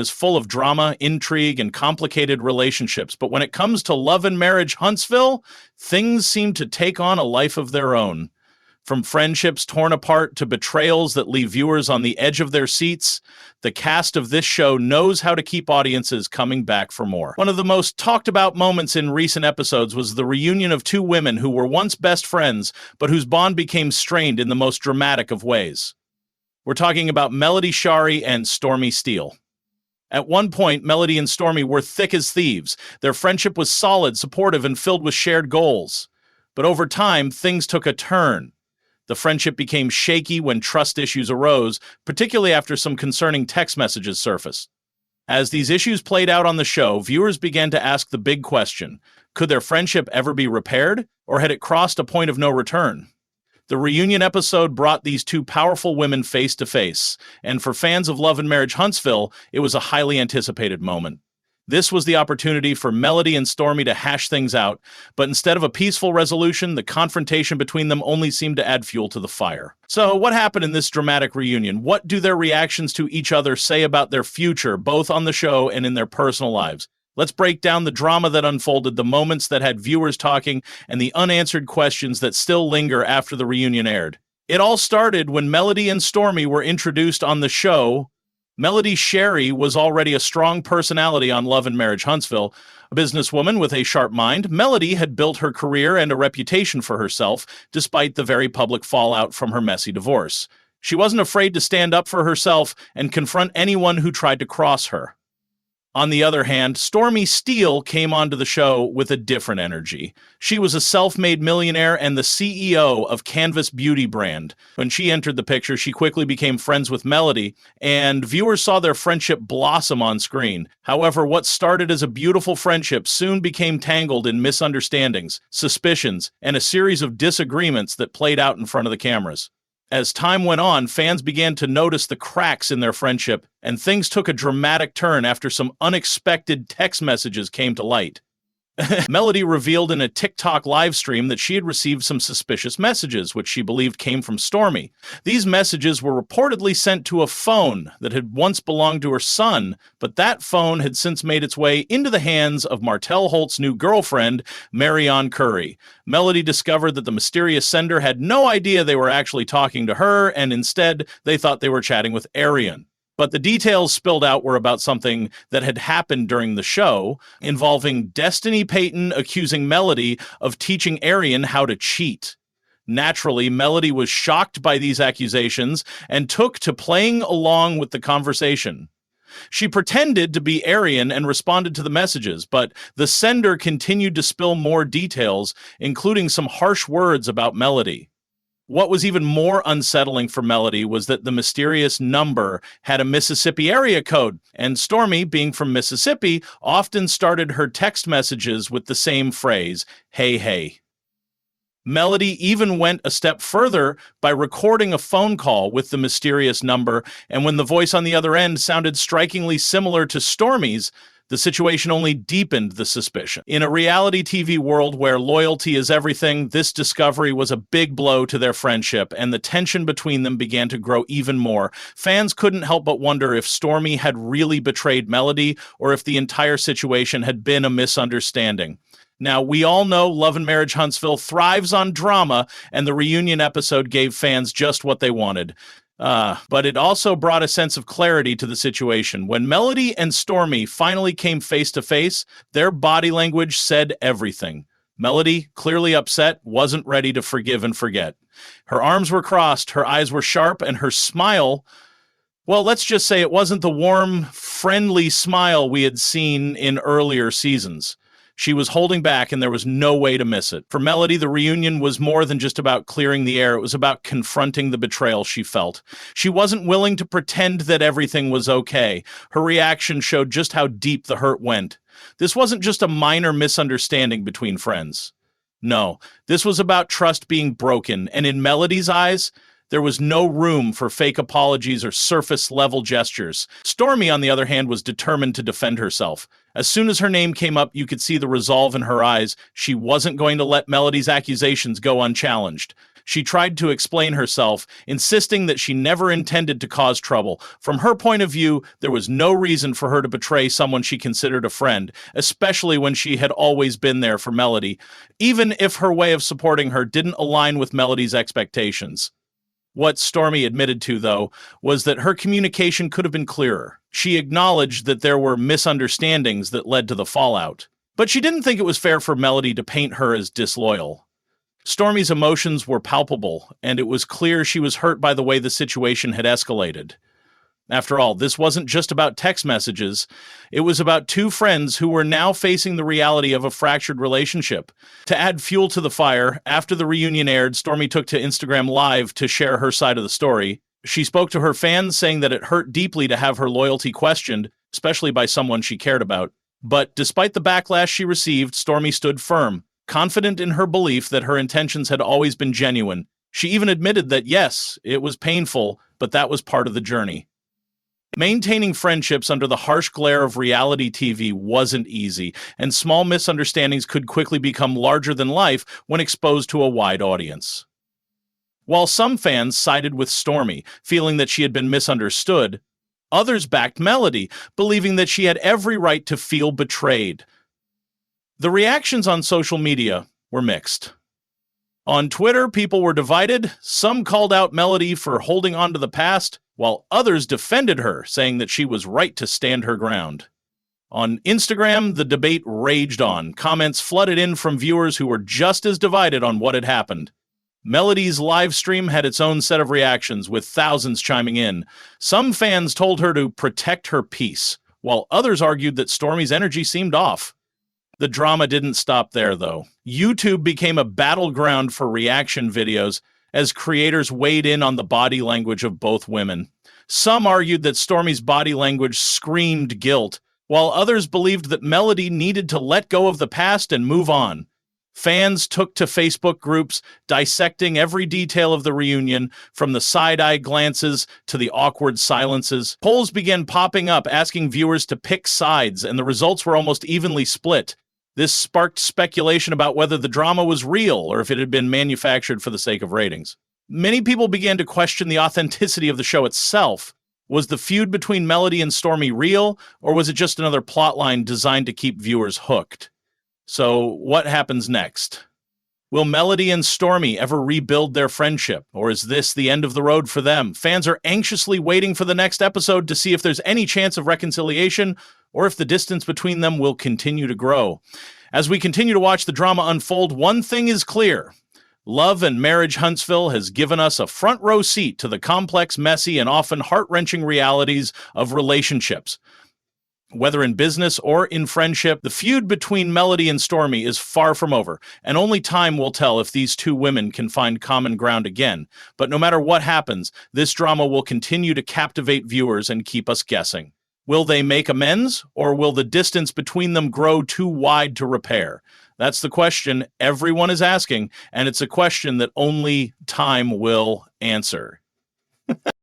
is full of drama, intrigue, and complicated relationships, but when it comes to Love and Marriage Huntsville, things seem to take on a life of their own. From friendships torn apart to betrayals that leave viewers on the edge of their seats, the cast of this show knows how to keep audiences coming back for more. One of the most talked about moments in recent episodes was the reunion of two women who were once best friends, but whose bond became strained in the most dramatic of ways. We're talking about Melody Shari and Stormi Steele. At one point, Melody and Stormi were thick as thieves. Their friendship was solid, supportive, and filled with shared goals. But over time, things took a turn. The friendship became shaky when trust issues arose, particularly after some concerning text messages surfaced. As these issues played out on the show, viewers began to ask the big question: could their friendship ever be repaired, or had it crossed a point of no return? The reunion episode brought these two powerful women face to face, and for fans of Love and Marriage Huntsville, it was a highly anticipated moment. This was the opportunity for Melody and Stormi to hash things out, but instead of a peaceful resolution, the confrontation between them only seemed to add fuel to the fire. So, what happened in this dramatic reunion? What do their reactions to each other say about their future, both on the show and in their personal lives? Let's break down the drama that unfolded, the moments that had viewers talking, and the unanswered questions that still linger after the reunion aired. It all started when Melody and Stormi were introduced on the show. Melody Shari was already a strong personality on Love and Marriage Huntsville. A businesswoman with a sharp mind, Melody had built her career and a reputation for herself, despite the very public fallout from her messy divorce. She wasn't afraid to stand up for herself and confront anyone who tried to cross her. On the other hand, Stormi Steele came onto the show with a different energy. She was a self-made millionaire and the CEO of Canvas Beauty brand. When she entered the picture, she quickly became friends with Melody, and viewers saw their friendship blossom on screen. However, what started as a beautiful friendship soon became tangled in misunderstandings, suspicions, and a series of disagreements that played out in front of the cameras. As time went on, fans began to notice the cracks in their friendship, and things took a dramatic turn after some unexpected text messages came to light. Melody revealed in a TikTok live stream that she had received some suspicious messages, which she believed came from Stormi. These messages were reportedly sent to a phone that had once belonged to her son, but that phone had since made its way into the hands of Martell Holt's new girlfriend, Marianne Curry. Melody discovered that the mysterious sender had no idea they were actually talking to her, and instead, they thought they were chatting with Arian. But the details spilled out were about something that had happened during the show, involving Destiny Payton accusing Melody of teaching Arian how to cheat. Naturally, Melody was shocked by these accusations and took to playing along with the conversation. She pretended to be Arian and responded to the messages, but the sender continued to spill more details, including some harsh words about Melody. What was even more unsettling for Melody was that the mysterious number had a Mississippi area code, and Stormi, being from Mississippi, often started her text messages with the same phrase, "Hey, hey." Melody even went a step further by recording a phone call with the mysterious number, and when the voice on the other end sounded strikingly similar to Stormi's, the situation only deepened the suspicion. In a reality TV world where loyalty is everything, this discovery was a big blow to their friendship, and the tension between them began to grow even more. Fans couldn't help but wonder if Stormi had really betrayed Melody, or if the entire situation had been a misunderstanding. Now, we all know Love and Marriage Huntsville thrives on drama, and the reunion episode gave fans just what they wanted. But it also brought a sense of clarity to the situation. When Melody and Stormi finally came face to face, their body language said everything. Melody, clearly upset, wasn't ready to forgive and forget. Her arms were crossed, her eyes were sharp, and her smile, well, let's just say it wasn't the warm, friendly smile we had seen in earlier seasons. She was holding back, and there was no way to miss it. For Melody, the reunion was more than just about clearing the air. It was about confronting the betrayal she felt. She wasn't willing to pretend that everything was okay. Her reaction showed just how deep the hurt went. This wasn't just a minor misunderstanding between friends. No, this was about trust being broken, and in Melody's eyes, there was no room for fake apologies or surface-level gestures. Stormi, on the other hand, was determined to defend herself. As soon as her name came up, you could see the resolve in her eyes. She wasn't going to let Melody's accusations go unchallenged. She tried to explain herself, insisting that she never intended to cause trouble. From her point of view, there was no reason for her to betray someone she considered a friend, especially when she had always been there for Melody, even if her way of supporting her didn't align with Melody's expectations. What Stormi admitted to, though, was that her communication could have been clearer. She acknowledged that there were misunderstandings that led to the fallout, but she didn't think it was fair for Melody to paint her as disloyal. Stormi's emotions were palpable, and it was clear she was hurt by the way the situation had escalated. After all, this wasn't just about text messages. It was about two friends who were now facing the reality of a fractured relationship. To add fuel to the fire, after the reunion aired, Stormi took to Instagram Live to share her side of the story. She spoke to her fans, saying that it hurt deeply to have her loyalty questioned, especially by someone she cared about. But despite the backlash she received, Stormi stood firm, confident in her belief that her intentions had always been genuine. She even admitted that, yes, it was painful, but that was part of the journey. Maintaining friendships under the harsh glare of reality TV wasn't easy, and small misunderstandings could quickly become larger than life when exposed to a wide audience. While some fans sided with Stormi, feeling that she had been misunderstood, others backed Melody, believing that she had every right to feel betrayed. The reactions on social media were mixed. On Twitter, people were divided. Some called out Melody for holding on to the past, while others defended her, saying that she was right to stand her ground. On Instagram, the debate raged on. Comments flooded in from viewers who were just as divided on what had happened. Melody's live stream had its own set of reactions, with thousands chiming in. Some fans told her to protect her peace, while others argued that Stormi's energy seemed off. The drama didn't stop there, though. YouTube became a battleground for reaction videos as creators weighed in on the body language of both women. Some argued that Stormi's body language screamed guilt, while others believed that Melody needed to let go of the past and move on. Fans took to Facebook groups, dissecting every detail of the reunion, from the side-eye glances to the awkward silences. Polls began popping up, asking viewers to pick sides, and the results were almost evenly split. This sparked speculation about whether the drama was real or if it had been manufactured for the sake of ratings. Many people began to question the authenticity of the show itself. Was the feud between Melody and Stormi real, or was it just another plotline designed to keep viewers hooked? So, what happens next? Will Melody and Stormi ever rebuild their friendship, or is this the end of the road for them? Fans are anxiously waiting for the next episode to see if there's any chance of reconciliation, or if the distance between them will continue to grow. As we continue to watch the drama unfold, one thing is clear. Love and Marriage Huntsville has given us a front row seat to the complex, messy, and often heart-wrenching realities of relationships. Whether in business or in friendship, the feud between Melody and Stormi is far from over, and only time will tell if these two women can find common ground again. But no matter what happens, this drama will continue to captivate viewers and keep us guessing. Will they make amends, or will the distance between them grow too wide to repair? That's the question everyone is asking, and it's a question that only time will answer.